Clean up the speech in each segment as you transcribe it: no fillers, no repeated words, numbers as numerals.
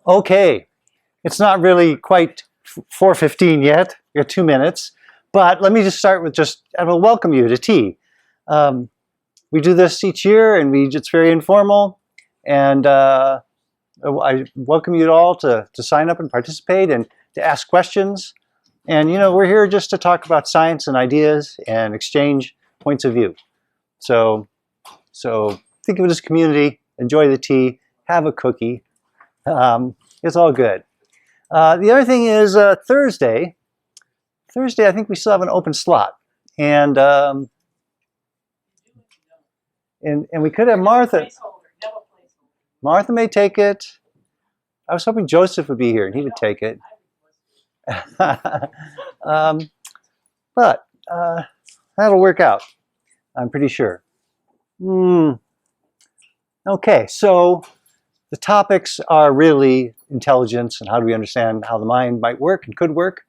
Okay, it's not really quite 4:15 yet. You got 2 minutes, but let me just start with I will welcome you to tea. We do this each year, and it's very informal, and I welcome you all to sign up and participate and to ask questions. And we're here just to talk about science and ideas and exchange points of view. So think of it as community. Enjoy the tea. Have a cookie. It's all good. The other thing is Thursday. Thursday, I think we still have an open slot, and we could have Martha. Martha may take it. I was hoping Joseph would be here and he would take it. But that'll work out, I'm pretty sure. Okay, so the topics are really intelligence and how do we understand how the mind might work and could work.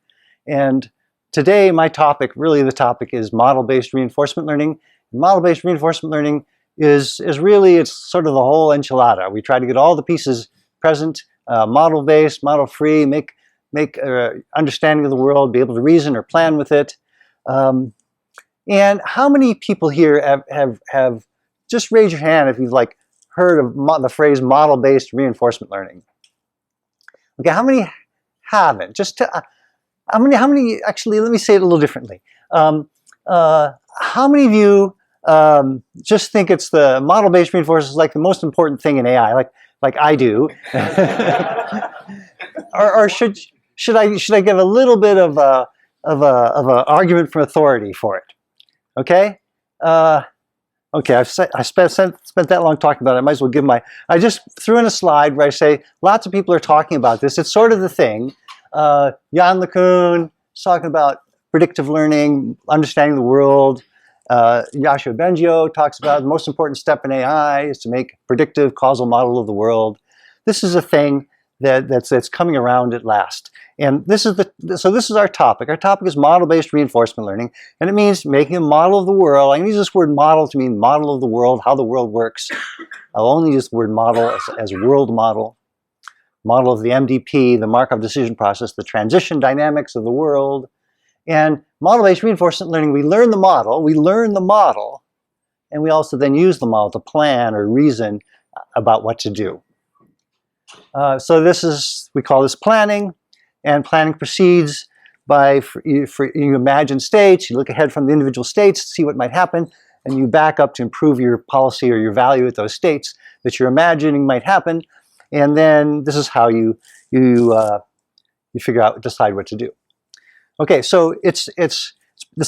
And today my topic, really the topic, is model-based reinforcement learning. Model-based reinforcement learning is really, it's sort of the whole enchilada. We try to get all the pieces present, model-based, model-free, make understanding of the world, be able to reason or plan with it. And how many people here have just raise your hand if you've heard of the phrase model-based reinforcement learning? Okay, how many haven't? How many, actually, let me say it a little differently. How many of you just think it's the model-based reinforcement is like the most important thing in AI, like I do? or should I give a little bit of a argument from authority for it? Okay. Okay. I spent that long talking about it. I might as well give I just threw in a slide where I say lots of people are talking about this. It's sort of the thing. Jan LeCun is talking about predictive learning, understanding the world. Yoshua Bengio talks about the most important step in AI is to make predictive causal model of the world. This is a thing that's coming around at last. And this is our topic. Our topic is model-based reinforcement learning, and it means making a model of the world. I'm going to use this word model to mean model of the world, how the world works. I'll only use the word model as world model. Model of the MDP, the Markov decision process, the transition dynamics of the world. And model-based reinforcement learning, we learn the model, and we also then use the model to plan or reason about what to do. So we call this planning, and planning proceeds by, you imagine states, you look ahead from the individual states to see what might happen, and you back up to improve your policy or your value at those states that you're imagining might happen, and then this is how you decide what to do. Okay, so this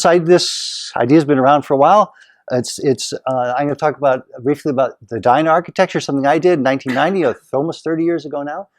idea has been around for a while. I'm going to talk briefly about the Dyna Architecture, something I did in 1990, almost 30 years ago now,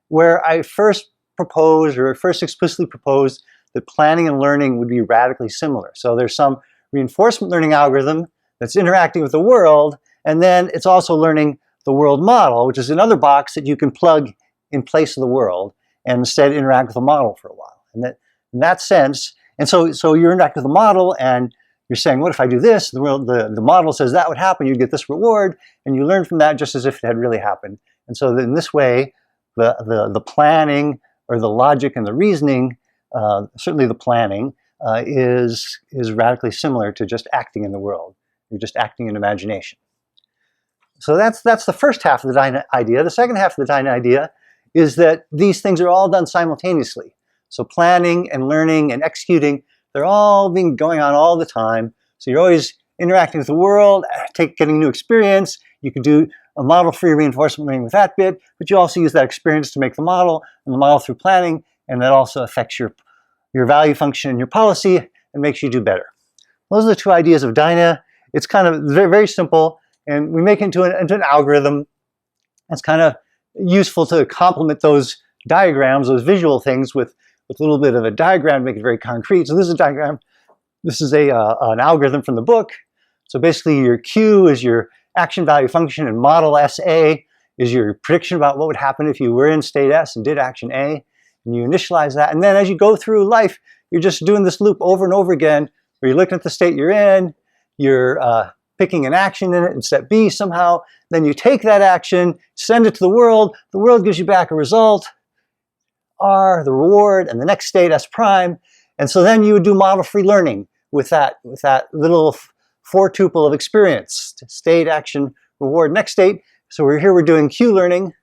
where I first explicitly proposed that planning and learning would be radically similar. So there's some reinforcement learning algorithm that's interacting with the world, and then it's also learning the world model, which is another box that you can plug in place of the world and instead interact with the model for a while. And that, in that sense, and so you're interacting with the model and you're saying, what if I do this? The model says that would happen, you'd get this reward, and you learn from that just as if it had really happened. And so in this way, the planning or the logic and the reasoning, certainly the planning, is radically similar to just acting in the world. You're just acting in imagination. So that's the first half of the Dyna idea. The second half of the Dyna idea is that these things are all done simultaneously. So planning and learning and executing, they're all going on all the time. So you're always interacting with the world, getting new experience. You can do a model-free reinforcement learning with that bit, but you also use that experience to make the model, and the model through planning, and that also affects your value function and your policy and makes you do better. Those are the two ideas of Dyna. It's kind of very, very simple, and we make it into an algorithm. It's kind of useful to complement those diagrams, those visual things, with a little bit of a diagram to make it very concrete. So this is a diagram. This is an algorithm from the book. So basically your Q is your action value function, and model SA is your prediction about what would happen if you were in state S and did action A. And you initialize that. And then as you go through life, you're just doing this loop over and over again, where you're looking at the state you're in, you're picking an action in it in step B somehow. Then you take that action, send it to the world gives you back a result, R, the reward, and the next state, S prime. And so then you would do model-free learning with that little for tuple of experience, state, action, reward, next state. So we're doing Q learning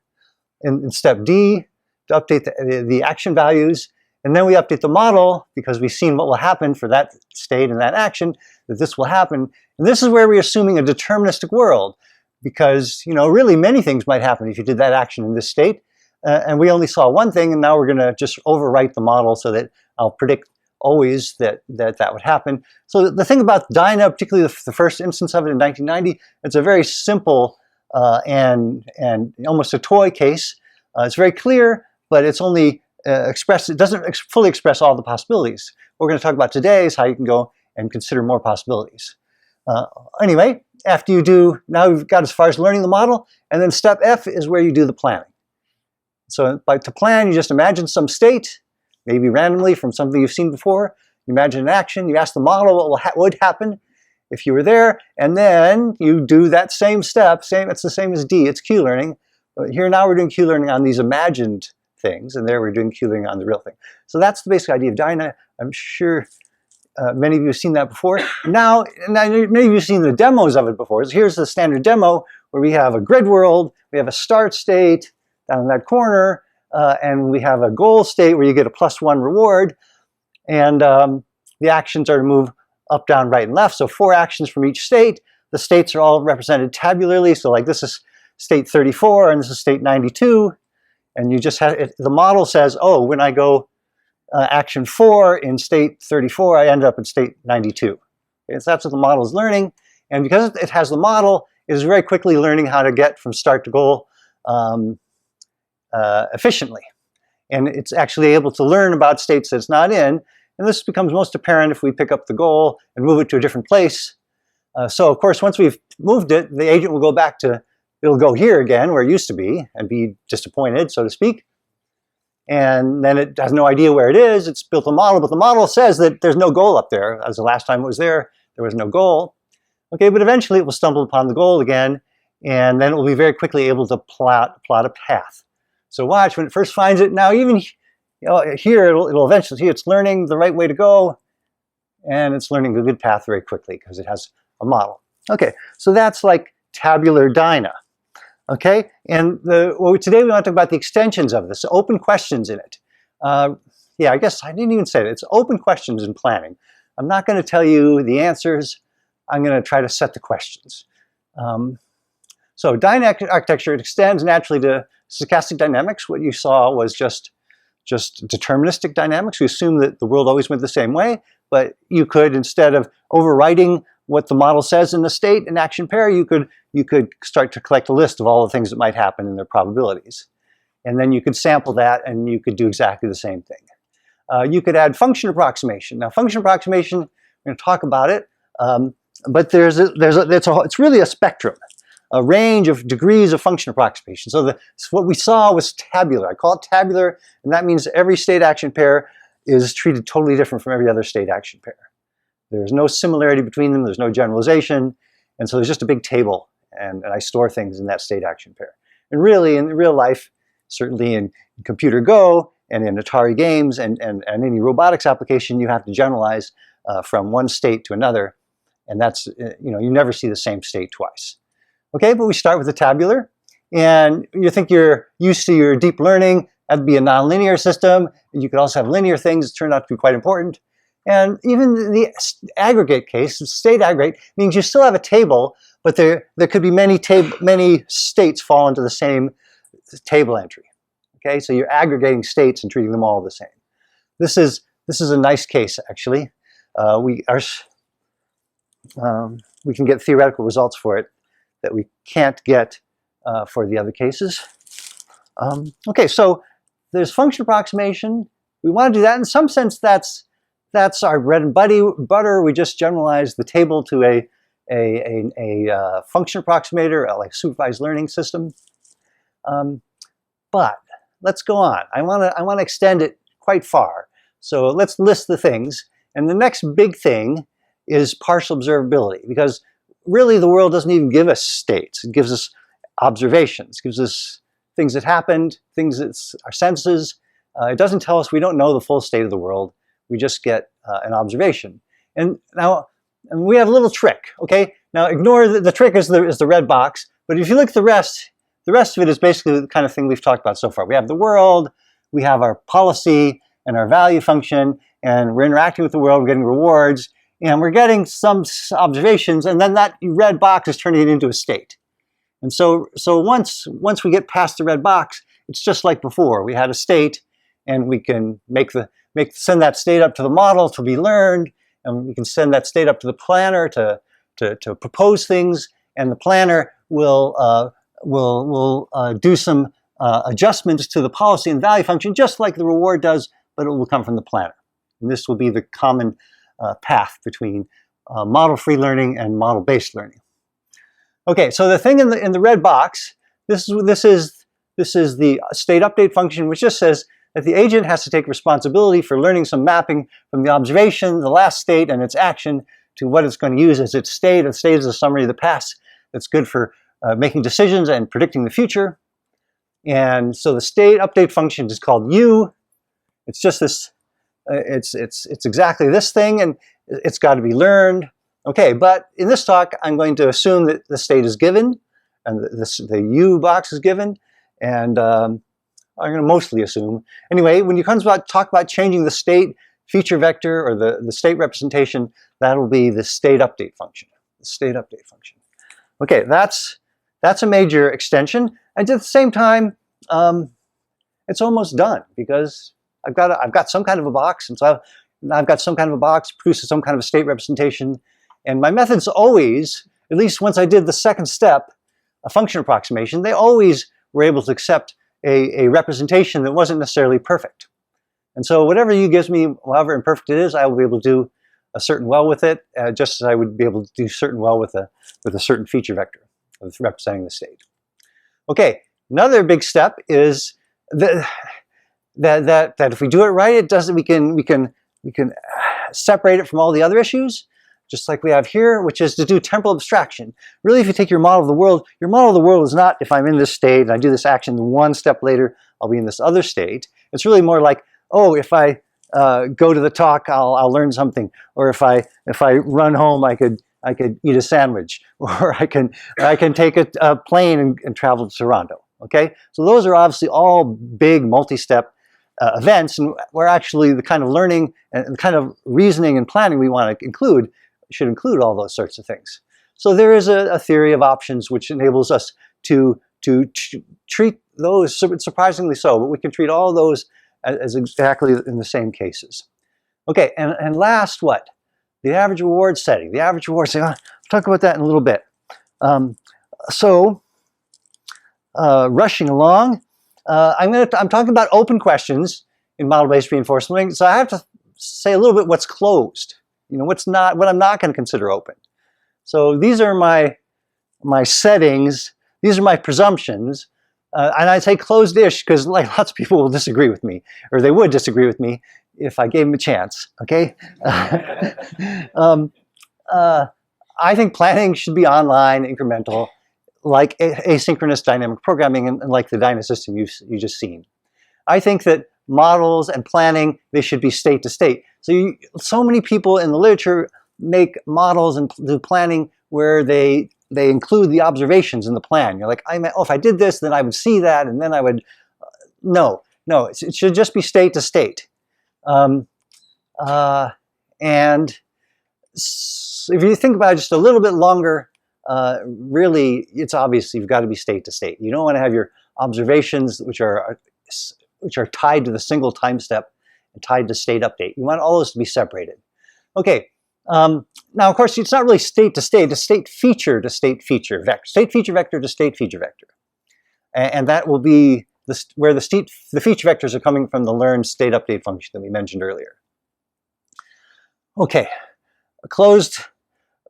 in step D to update the action values. And then we update the model because we've seen what will happen for that state and that action, that this will happen. And this is where we're assuming a deterministic world because, really many things might happen if you did that action in this state. And we only saw one thing, and now we're going to just overwrite the model so that I'll predict always that would happen. So the thing about Dyna, particularly the first instance of it in 1990, it's a very simple and almost a toy case. It's very clear, but it's only it doesn't fully express all the possibilities. What we're going to talk about today is how you can go and consider more possibilities. Anyway, after you do, now we've got as far as learning the model, and then step F is where you do the planning. So to plan, you just imagine some state, maybe randomly from something you've seen before. You imagine an action, you ask the model what would happen if you were there, and then you do that same step. It's the same as D, it's Q learning. But here now we're doing Q learning on these imagined things, and there we're doing Q learning on the real thing. So that's the basic idea of Dyna. I'm sure many of you have seen that before. Now, many of you have seen the demos of it before. So here's the standard demo where we have a grid world, we have a start state down in that corner, and we have a goal state where you get a +1 reward, and the actions are to move up, down, right, and left. So 4 actions from each state. The states are all represented tabularly. So like this is state 34 and this is state 92. And you just have the model says, oh, when I go action 4 in state 34, I end up in state 92. Okay, so that's what the model is learning. And because it has the model, it is very quickly learning how to get from start to goal efficiently. And it's actually able to learn about states that it's not in. And this becomes most apparent if we pick up the goal and move it to a different place. So of course, once we've moved it, the agent will go back to, it'll go here again where it used to be and be disappointed, so to speak. And then it has no idea where it is. It's built a model, but the model says that there's no goal up there. As the last time it was there was no goal. Okay, but eventually it will stumble upon the goal again, and then it will be very quickly able to plot a path. So watch, when it first finds it, now even here it'll eventually see it's learning the right way to go, and it's learning the good path very quickly because it has a model. Okay, so that's like tabular Dyna. Okay, and today we want to talk about the extensions of this, open questions in it. Yeah, I guess I didn't even say that. It's open questions in planning. I'm not going to tell you the answers. I'm going to try to set the questions. So Dyna Architecture, it extends naturally to stochastic dynamics. What you saw was just deterministic dynamics. We assume that the world always went the same way, but you could, instead of overwriting what the model says in the state and action pair, you could start to collect a list of all the things that might happen and their probabilities. And then you could sample that and you could do exactly the same thing. You could add function approximation. Now function approximation, we're going to talk about it, but it's really a spectrum, a range of degrees of function approximation. So what we saw was tabular. I call it tabular, and that means every state action pair is treated totally different from every other state action pair. There's no similarity between them, there's no generalization, and so there's just a big table, and I store things in that state action pair. And really, in real life, certainly in computer Go, and in Atari games, and any robotics application, you have to generalize from one state to another, and that's, you never see the same state twice. Okay, but we start with the tabular, and you think you're used to your deep learning. That'd be a nonlinear system, and you could also have linear things that turn out to be quite important. And even the aggregate case, state aggregate, means you still have a table, but there could be many states fall into the same table entry. Okay, so you're aggregating states and treating them all the same. This is a nice case, actually. We can get theoretical results for it that we can't get for the other cases. Okay, so there's function approximation. We want to do that. In some sense, that's our bread and butter. We just generalize the table to a function approximator, like a supervised learning system. But let's go on. I want to extend it quite far. So let's list the things. And the next big thing is partial observability, because really the world doesn't even give us states. It gives us observations, gives us things that happened, things that's our senses. It doesn't tell us, we don't know the full state of the world. We just get an observation. And now, we have a little trick, okay? Now ignore the trick is the red box, but if you look at the rest of it is basically the kind of thing we've talked about so far. We have the world, we have our policy and our value function, and we're interacting with the world, we're getting rewards, and we're getting some observations, and then that red box is turning it into a state. And so once we get past the red box, it's just like before. We had a state, and we can send that state up to the model to be learned, and we can send that state up to the planner to propose things, and the planner will do some adjustments to the policy and value function, just like the reward does, but it will come from the planner. And this will be the common path between model-free learning and model-based learning. Okay, so the thing in the red box, this is the state update function, which just says that the agent has to take responsibility for learning some mapping from the observation, the last state, and its action to what it's going to use as its state. The state is a summary of the past that's good for making decisions and predicting the future. And so the state update function is called U. It's just this, it's exactly this thing, and it's got to be learned. Okay, but in this talk, I'm going to assume that the state is given, and the U box is given, and I'm going to mostly assume. Anyway, when you talk about changing the state feature vector or the state representation, that'll be the state update function. The state update function. Okay, that's a major extension, and at the same time, it's almost done because I've got some kind of a box, and so I've got some kind of a box produces some kind of a state representation, and my methods always, at least once I did the second step, a function approximation, they always were able to accept a representation that wasn't necessarily perfect. And so whatever U gives me, however imperfect it is, I will be able to do a certain well with it, just as I would be able to do certain well with a certain feature vector of representing the state. Okay, another big step is that if we do it right, we can separate it from all the other issues, just like we have here, which is to do temporal abstraction. Really, if you take your model of the world is not if I'm in this state and I do this action, one step later I'll be in this other state. It's really more like, oh, if I go to the talk, I'll learn something, or if I run home, I could eat a sandwich, or I can take a plane and travel to Toronto. Okay, so those are obviously all big multi-step events, and we're actually the kind of learning and the kind of reasoning and planning we want to include should include all those sorts of things. So there is a theory of options which enables us to treat those, surprisingly so, but we can treat all those as exactly in the same cases. Okay, and last, what? The average reward setting. The average reward setting, I'll talk about that in a little bit. Rushing along, I'm talking about open questions in model-based reinforcement learning, so I have to say a little bit what's closed. You know, what I'm not going to consider open. So these are my settings. These are my presumptions. And I say closed-ish because like lots of people will disagree with me, or they would disagree with me if I gave them a chance, okay? I think planning should be online, incremental, like asynchronous dynamic programming and like the Dyna system you just seen. I think that models and planning, they should be state to state. So many people in the literature make models and do planning where they include the observations in the plan. You're like, oh, if I did this, then I would see that, and then I would, no, it should just be state to state. And if you think about it just a little bit longer, really, it's obvious you've got to be state to state. You don't want to have your observations, which are tied to the single time step and tied to state update. You want all those to be separated. Okay. Now, of course, it's not really state to state. It's state feature to state feature vector. State feature vector to state feature vector. And that will be where the feature vectors are coming from the learned state update function that we mentioned earlier. Okay. Closed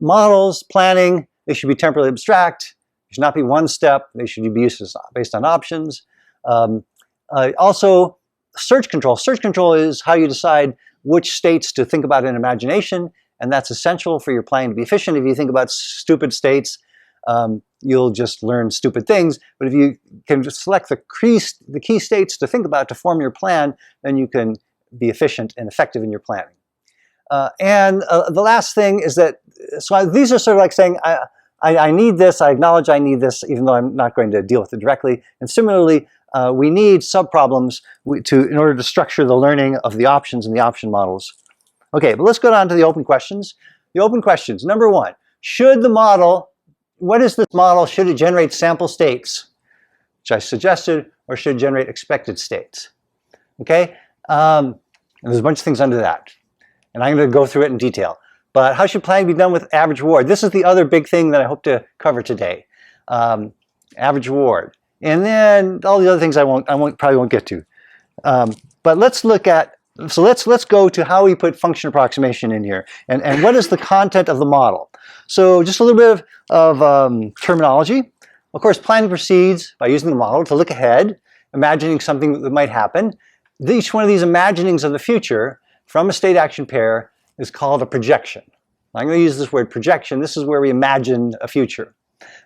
models, planning, they should be temporally abstract. They should not be one step. They should be used based on options. Also, search control. Search control is how you decide which states to think about in imagination and that's essential for your planning to be efficient. If you think about stupid states, you'll just learn stupid things. But if you can just select the key states to think about to form your plan, then you can be efficient and effective in your planning. And the last thing is that, so these are sort of like saying, I need this, I acknowledge I need this, even though I'm not going to deal with it directly. And similarly, we need subproblems in order to structure the learning of the options and the option models. Okay, but let's go down to the open questions. The open questions, number one, should the model, what is this model? Should it generate sample states, which I suggested, or should it generate expected states? Okay, and there's a bunch of things under that. And I'm going to go through it in detail. But how should planning be done with average reward? This is the other big thing that I hope to cover today. Average reward. And then all the other things I probably won't get to. But let's look at, so let's go to how we put function approximation in here. And what is the content of the model? So just a little bit of terminology. Of course, planning proceeds by using the model to look ahead, imagining something that might happen. Each one of these imaginings of the future from a state action pair is called a projection. I'm going to use this word projection. This is where we imagine a future.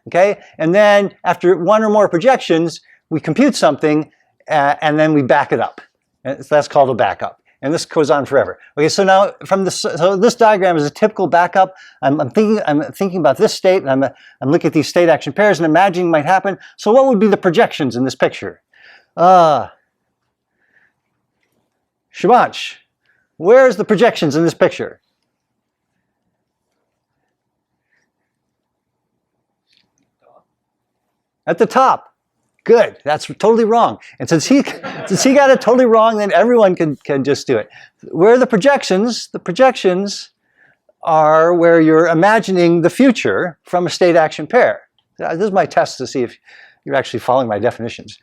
Okay? And then after one or more projections, we compute something and then we back it up. And so that's called a backup. And this goes on forever. Okay, so now from this, so this diagram is a typical backup. I'm thinking about this state, and I'm looking at these state action pairs and imagining might happen. So what would be the projections in this picture? Shivansh, where's the projections in this picture? At the top. Good. That's totally wrong. And since he got it totally wrong, then everyone can just do it. Where are the projections? The projections are where you're imagining the future from a state action pair. This is my test to see if you're actually following my definitions.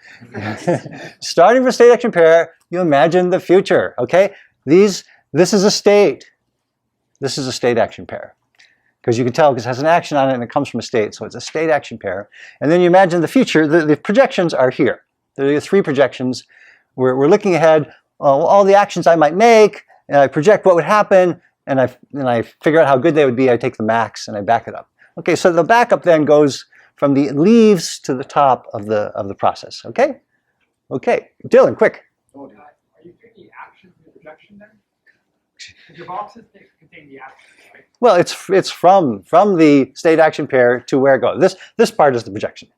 Starting from a state action pair, you imagine the future. Okay? This is a state. This is a state action pair. Because you can tell because it has an action on it and it comes from a state. So it's a state action pair. And then you imagine the future. The projections are here. There are three projections. We're looking ahead. All the actions I might make, and I project what would happen, and I figure out how good they would be. I take the max and I back it up. Okay, so the backup then goes from the leaves to the top of the process. Okay? Okay. Dylan, quick. Are you picking action from the projection then? Because your boxes contain the action, right? Well, it's from the state action pair to where it goes. This part is the projection,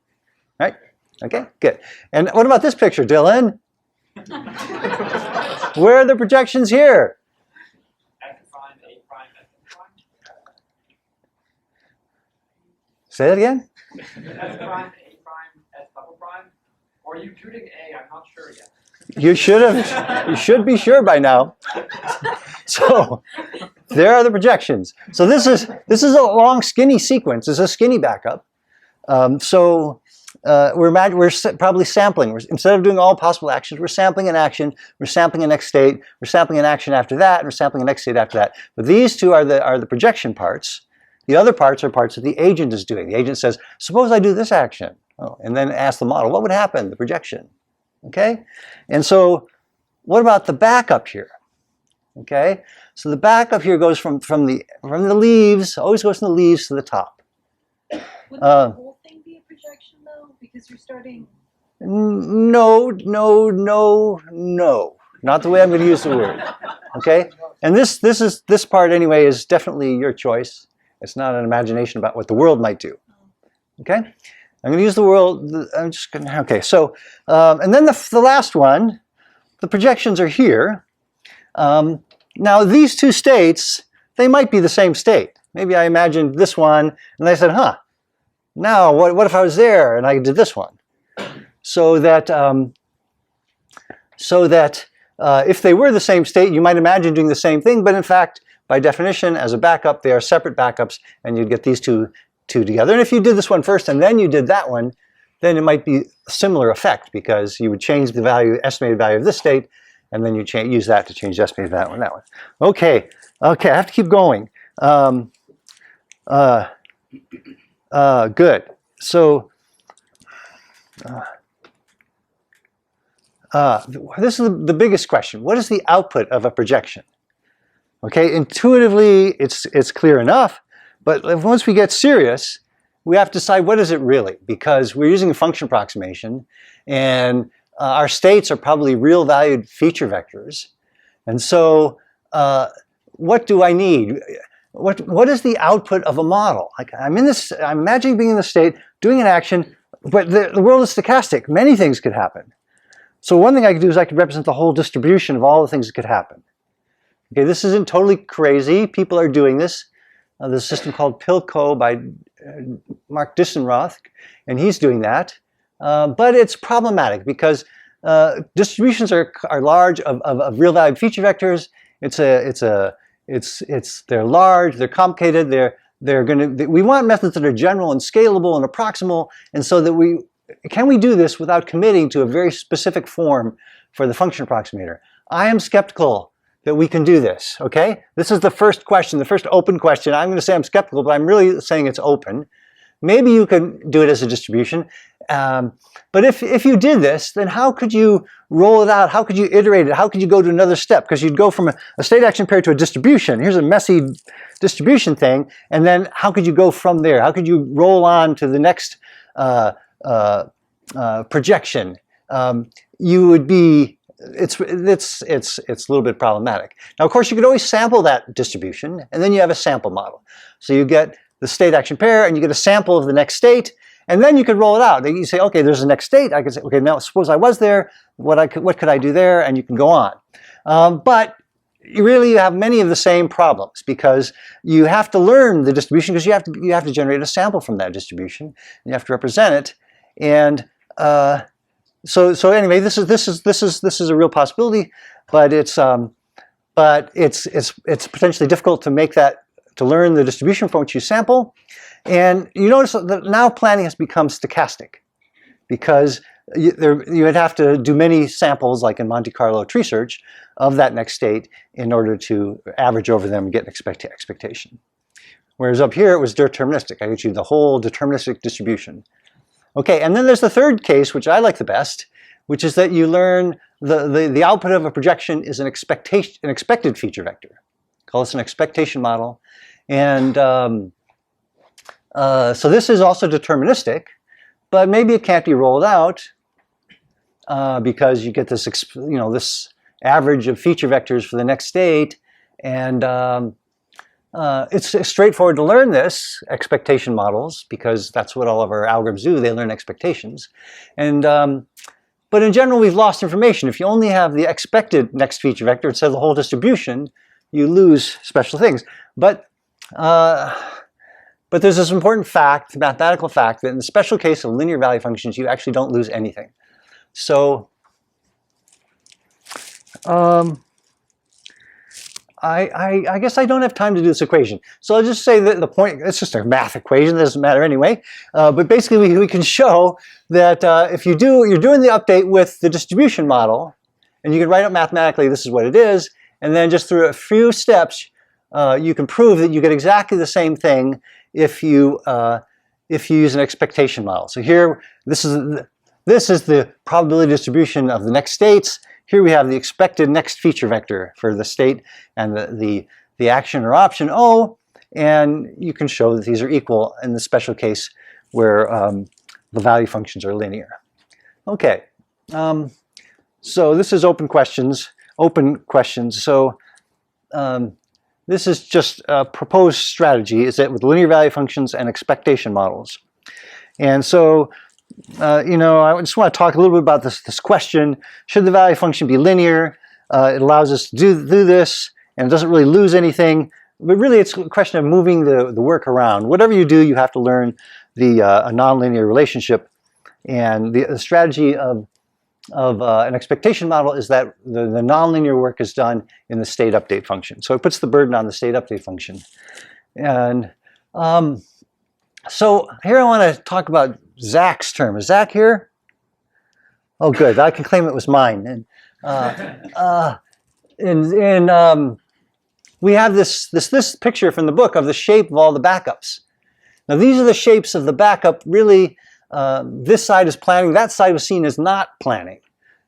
right? Okay, good. And what about this picture, Dylan? Where are the projections here? S prime, A prime, S prime. Say that again? S prime, A prime, S double prime. Or are you tuning A? I'm not sure yet. You should be sure by now. So there are the projections. So this is a long skinny sequence. It's a skinny backup. We're probably sampling. Instead of doing all possible actions, we're sampling an action, we're sampling a next state, we're sampling an action after that, and we're sampling a next state after that. But these two are the projection parts. The other parts are parts that the agent is doing. The agent says, suppose I do this action. Oh, and then ask the model, what would happen? The projection. Okay? And so what about the backup here? Okay? So the backup here goes from the leaves, always goes from the leaves to the top. Would the whole thing be a projection though? Because you're starting... No. Not the way I'm going to use the word. Okay? And this part anyway is definitely your choice. It's not an imagination about what the world might do. Okay? I'm going to use the world, I'm just going to, okay, so, and then the last one, the projections are here. Now these two states, they might be the same state. Maybe I imagined this one, and I said, now what if I was there and I did this one? So that if they were the same state, you might imagine doing the same thing, but in fact, by definition, as a backup, they are separate backups, and you'd get these two together. And if you did this one first and then you did that one, then it might be a similar effect because you would change the estimated value of this state, and then you use that to change the estimated value of that one. Okay, I have to keep going. Good. So this is the biggest question. What is the output of a projection? Okay, intuitively, it's clear enough, but once we get serious, we have to decide what is it really, because we're using a function approximation, and our states are probably real valued feature vectors. And so what do I need? What is the output of a model? Like I'm imagining being in the state, doing an action, but the world is stochastic. Many things could happen. So one thing I could do is I could represent the whole distribution of all the things that could happen. Okay, this isn't totally crazy. People are doing this. There's a system called Pilco by Mark Dissenroth, and he's doing that. But it's problematic because distributions are large of real valued feature vectors. They're large, they're complicated, we want methods that are general and scalable and approximal, and so that can we do this without committing to a very specific form for the function approximator? I am skeptical that we can do this, okay? This is the first question, the first open question. I'm going to say I'm skeptical, but I'm really saying it's open. Maybe you can do it as a distribution, but if you did this, then how could you roll it out? How could you iterate it? How could you go to another step? Because you'd go from a state action pair to a distribution. Here's a messy distribution thing, and then how could you go from there? How could you roll on to the next projection? You would be. It's a little bit problematic. Now, of course, you could always sample that distribution, and then you have a sample model. So you get the state action pair, and you get a sample of the next state, and then you could roll it out. You say, okay, there's a next state. I could say, okay, now suppose I was there. What could I do there? And you can go on. But you have many of the same problems because you have to learn the distribution because you have to generate a sample from that distribution. And you have to represent it, and so anyway, this is a real possibility, but it's potentially difficult to make that, to learn the distribution from which you sample. And you notice that now planning has become stochastic because you would have to do many samples, like in Monte Carlo tree search, of that next state in order to average over them and get an expectation. Whereas up here it was deterministic. I get you the whole deterministic distribution. Okay, and then there's the third case, which I like the best, which is that you learn the output of a projection is an expected feature vector. Call this an expectation model. And so this is also deterministic, but maybe it can't be rolled out because you get this, this average of feature vectors for the next state, and it's straightforward to learn this, expectation models, because that's what all of our algorithms do. They learn expectations. And but in general, we've lost information. If you only have the expected next feature vector instead of the whole distribution, you lose special things. But there's this important fact, mathematical fact, that in the special case of linear value functions, you actually don't lose anything. So I guess I don't have time to do this equation. So I'll just say that the point, it's just a math equation, it doesn't matter anyway. But basically we can show that if you're doing the update with the distribution model, and you can write it mathematically, this is what it is, and then just through a few steps, you can prove that you get exactly the same thing if you use an expectation model. So here, this is the probability distribution of the next states. Here we have the expected next feature vector for the state and the action or option O, and you can show that these are equal in the special case where the value functions are linear. Okay, so this is open questions. So this is just a proposed strategy, is that with linear value functions and expectation models. And so I just want to talk a little bit about this question. Should the value function be linear? It allows us to do this, and it doesn't really lose anything. But really, it's a question of moving the work around. Whatever you do, you have to learn a nonlinear relationship. And the strategy of an expectation model is that the nonlinear work is done in the state update function. So it puts the burden on the state update function. And so here I want to talk about Zach's term. Is Zach here? Oh, good. I can claim it was mine. And we have this picture from the book of the shape of all the backups. Now these are the shapes of the backup. Really, this side is planning. That side was seen as not planning.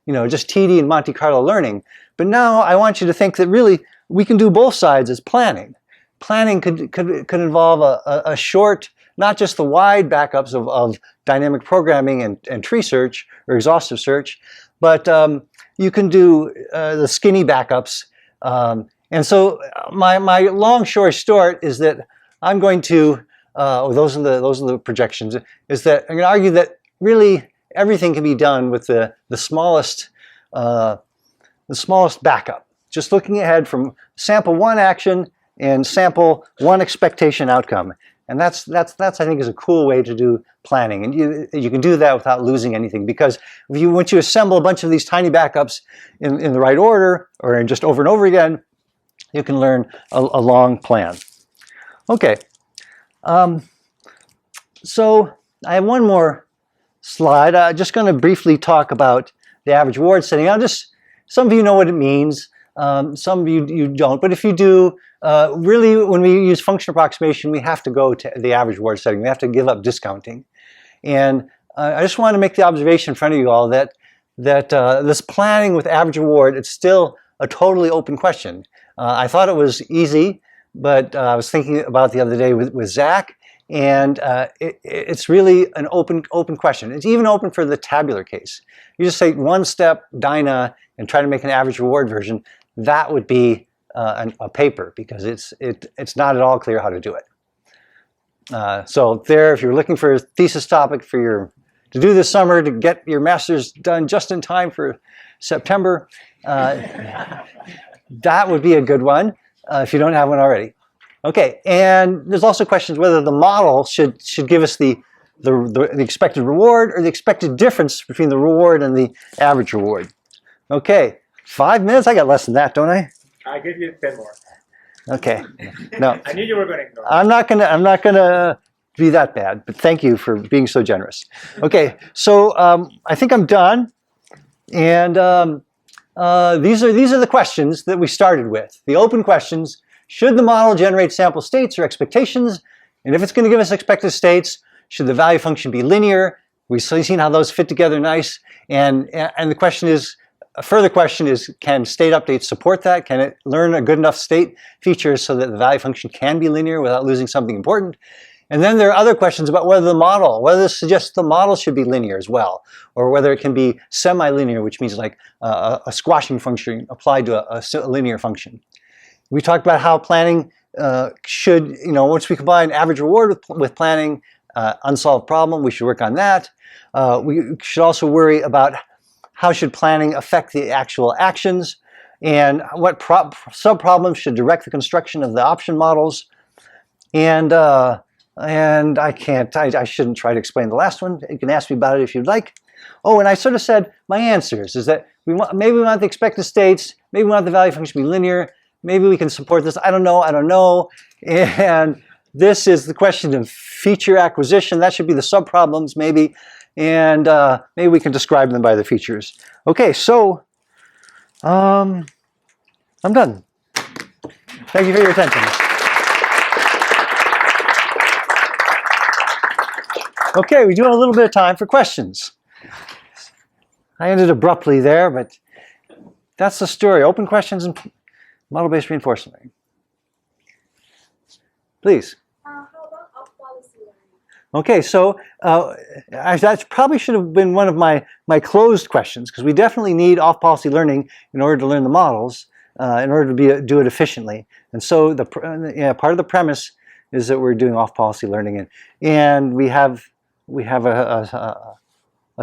Just TD and Monte Carlo learning. But now I want you to think that really we can do both sides as planning. Planning could involve a short, not just the wide backups of dynamic programming and tree search or exhaustive search, but you can do the skinny backups. And so my long story short is that I'm going to, those are the projections, is that I'm going to argue that really everything can be done with the smallest backup. Just looking ahead from sample one action and sample one expectation outcome. And that's I think is a cool way to do planning. And you can do that without losing anything, because once you assemble a bunch of these tiny backups in the right order or just over and over again, you can learn a long plan. Okay, so I have one more slide. I'm just going to briefly talk about the average reward setting. Some of you know what it means, some of you don't, but if you do, really when we use function approximation, we have to go to the average reward setting. We have to give up discounting. And I just want to make the observation in front of you all that this planning with average reward, it's still a totally open question. I thought it was easy, but I was thinking about it the other day with Zach, and it's really an open question. It's even open for the tabular case. You just say one step Dyna and try to make an average reward version. That would be a paper, because it's not at all clear how to do it. So there, if you're looking for a thesis topic to do this summer to get your master's done just in time for September, that would be a good one if you don't have one already. Okay, and there's also questions whether the model should give us the expected reward or the expected difference between the reward and the average reward. Okay, 5 minutes? I got less than that, don't I? I give you 10 more. Okay. No. I knew you were going to ignore. I'm not gonna be that bad, but thank you for being so generous. Okay, so I think I'm done, and these are the questions that we started with. The open questions: should the model generate sample states or expectations? And if it's going to give us expected states, should the value function be linear? We've seen how those fit together nice. And the question is, a further question is, can state updates support that? Can it learn a good enough state features so that the value function can be linear without losing something important? And then there are other questions about whether this suggests the model should be linear as well, or whether it can be semi-linear, which means like a squashing function applied to a linear function. We talked about how planning should, once we combine average reward with planning, unsolved problem, we should work on that. We should also worry about how should planning affect the actual actions, and what sub-problems should direct the construction of the option models. And I shouldn't try to explain the last one. You can ask me about it if you'd like. Oh, and I sort of said my answers is that maybe we want the expected states, maybe we want the value function to be linear, maybe we can support this, I don't know. And this is the question of feature acquisition. That should be the sub-problems maybe. And maybe we can describe them by the features. Okay, so I'm done. Thank you for your attention. Okay, we do have a little bit of time for questions. I ended abruptly there, but that's the story. Open questions and model-based reinforcement learning. Please. How about off-policy learning? Okay, so that probably should have been one of my closed questions, because we definitely need off-policy learning in order to learn the models, in order to do it efficiently. And so part of the premise is that we're doing off-policy learning, and we have a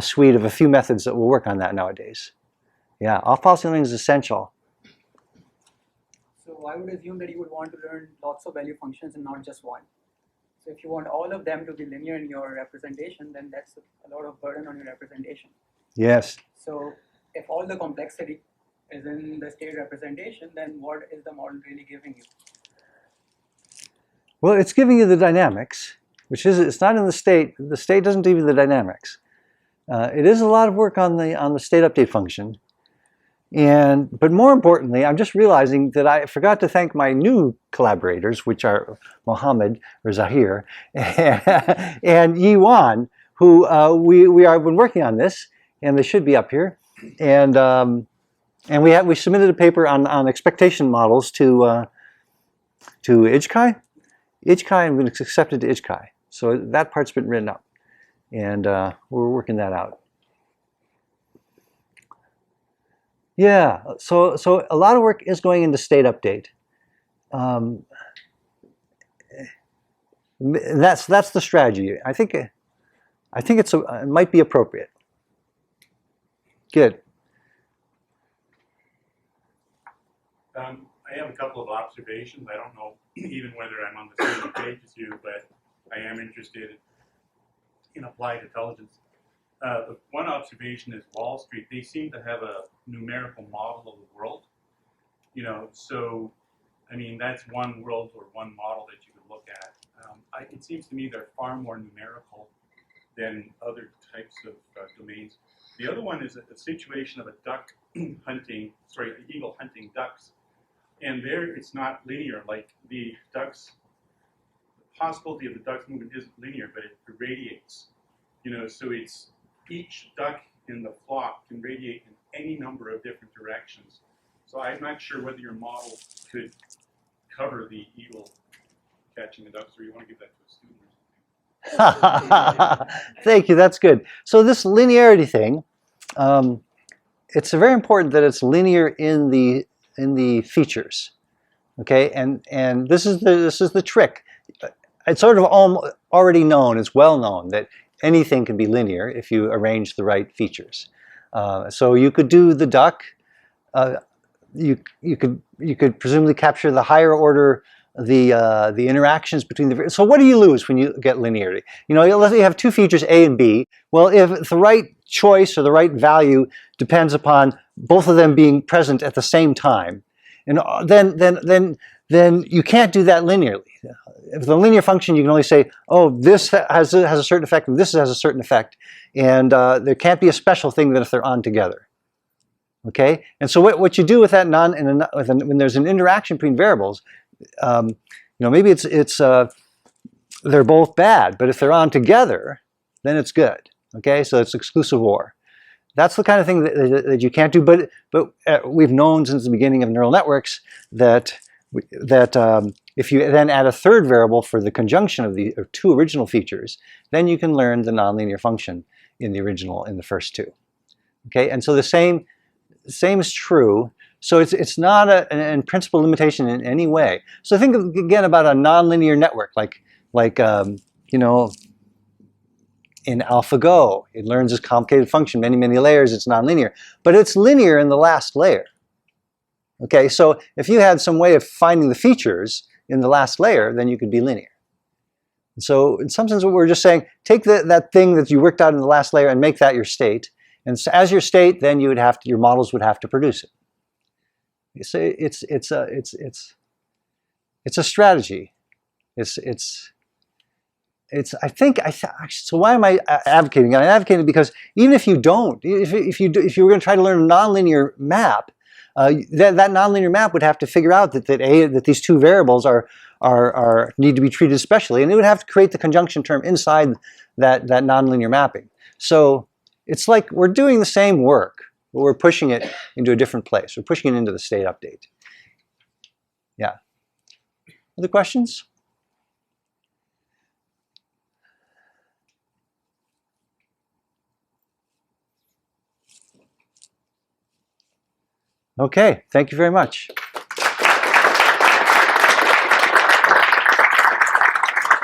suite of a few methods that will work on that nowadays. Yeah, off-policy learning is essential. So I would assume that you would want to learn lots of value functions and not just one. So if you want all of them to be linear in your representation, then that's a lot of burden on your representation. Yes. So if all the complexity is in the state representation, then what is the model really giving you? Well, it's giving you the dynamics, which is, it's not in the state. The state doesn't give you the dynamics. It is a lot of work on the state update function. But more importantly, I'm just realizing that I forgot to thank my new collaborators, which are Mohammed or Zahir and Yiwan, who we have been working on this, and they should be up here. And And we submitted a paper on expectation models to IJCAI. IJCAI and been accepted to IJCAI. So that part's been written up. And we're working that out. Yeah, so a lot of work is going into state update. That's the strategy. I think it might be appropriate. Good. I have a couple of observations. I don't know even whether I'm on the same page as you, but I am interested in applied intelligence. The one observation is Wall Street. They seem to have a numerical model of the world. You know, so I mean that's one world or one model that you could look at. It seems to me they're far more numerical than other types of domains. The other one is a situation of a duck hunting, sorry, an eagle hunting ducks. And there it's not linear, like the ducks, the possibility of the duck's movement isn't linear, but it radiates. You know, so it's each duck in the flock can radiate in any number of different directions. So I'm not sure whether your model could cover the eagle catching the ducks, or you want to give that to a student or something. Thank you, that's good. So this linearity thing, it's very important that it's linear in the features, okay? And this is the trick. It's sort of already known, it's well known that anything can be linear if you arrange the right features. So you could do the duck. You could presumably capture the higher order, the interactions between the. So what do you lose when you get linearity? You know, let's say you have two features A and B. Well, if the right choice or the right value depends upon both of them being present at the same time, and then you can't do that linearly. If the linear function, you can only say, oh, this has a certain effect and this has a certain effect, and there can't be a special thing that if they're on together. Okay, and so what you do with that when there's an interaction between variables, you know, maybe it's they're both bad, but if they're on together, then it's good. Okay, so it's exclusive OR. That's the kind of thing that you can't do. But we've known since the beginning of neural networks that if you then add a third variable for the conjunction of the two original features, then you can learn the nonlinear function in the first two. Okay, and so the same is true. So it's not an principal limitation in any way. So think again about a nonlinear network, like you know, in AlphaGo, it learns this complicated function, many layers. It's nonlinear, but it's linear in the last layer. Okay, so if you had some way of finding the features in the last layer, then you could be linear. So in some sense, what we're just saying, take that thing that you worked out in the last layer and make that your state. And so as your state, then you would have to, your models would have to produce it. You say it's a strategy. So why am I advocating? I'm advocating because even if you don't, if you were going to try to learn a nonlinear map, that nonlinear map would have to figure out that these two variables need to be treated specially, and it would have to create the conjunction term inside that nonlinear mapping. So it's like we're doing the same work, but we're pushing it into a different place. We're pushing it into the state update. Yeah. Other questions? Okay, thank you very much.